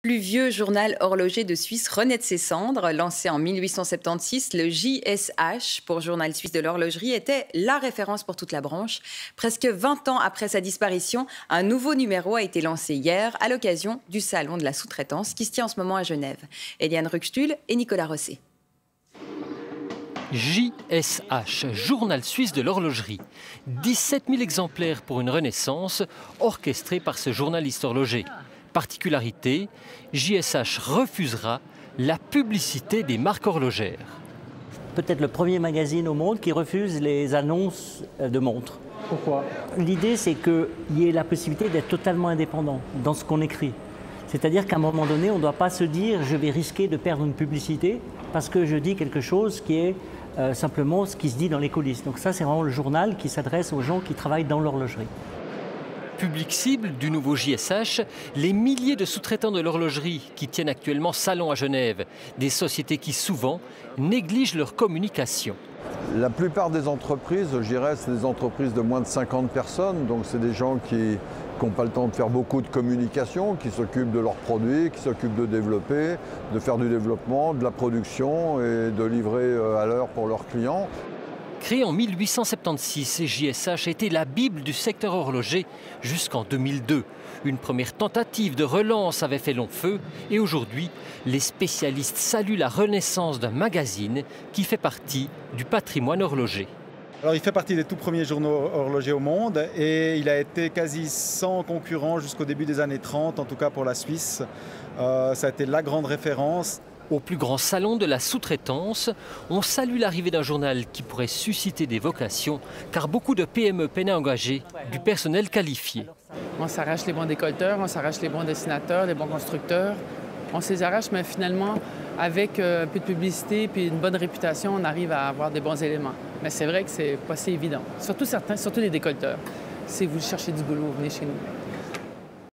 Plus vieux journal horloger de Suisse renaît de ses cendres. Lancé en 1876, le JSH, pour Journal suisse de l'horlogerie, était la référence pour toute la branche. Presque 20 ans après sa disparition, un nouveau numéro a été lancé hier à l'occasion du Salon de la sous-traitance qui se tient en ce moment à Genève. Eliane Ruxtul et Nicolas Rosset. JSH, Journal suisse de l'horlogerie. 17 000 exemplaires pour une renaissance, orchestrée par ce journaliste horloger. Particularité, JSH refusera la publicité des marques horlogères. Peut-être le premier magazine au monde qui refuse les annonces de montres. Pourquoi? L'idée, c'est qu'il y ait la possibilité d'être totalement indépendant dans ce qu'on écrit. C'est-à-dire qu'à un moment donné, on ne doit pas se dire « je vais risquer de perdre une publicité parce que je dis quelque chose qui est simplement ce qui se dit dans les coulisses ». Donc ça, c'est vraiment le journal qui s'adresse aux gens qui travaillent dans l'horlogerie. Public cible du nouveau JSH, les milliers de sous-traitants de l'horlogerie qui tiennent actuellement salon à Genève. Des sociétés qui souvent négligent leur communication. La plupart des entreprises, je dirais, c'est des entreprises de moins de 50 personnes. Donc c'est des gens qui n'ont pas le temps de faire beaucoup de communication, qui s'occupent de leurs produits, qui s'occupent de développer, de faire du développement, de la production et de livrer à l'heure pour leurs clients. Créé en 1876, JSH était la Bible du secteur horloger jusqu'en 2002. Une première tentative de relance avait fait long feu et aujourd'hui, les spécialistes saluent la renaissance d'un magazine qui fait partie du patrimoine horloger. Alors, il fait partie des tout premiers journaux horlogers au monde et il a été quasi sans concurrent jusqu'au début des années 30, en tout cas pour la Suisse. Ça a été la grande référence. Au plus grand salon de la sous-traitance, on salue l'arrivée d'un journal qui pourrait susciter des vocations, car beaucoup de PME peinent à engager du personnel qualifié. On s'arrache les bons décolleteurs, on s'arrache les bons dessinateurs, les bons constructeurs. On se les arrache, mais finalement, avec un peu de publicité et une bonne réputation, on arrive à avoir des bons éléments. Mais c'est vrai que c'est pas si évident. Surtout certains, surtout les décolleteurs. Si vous cherchez du boulot, venez chez nous.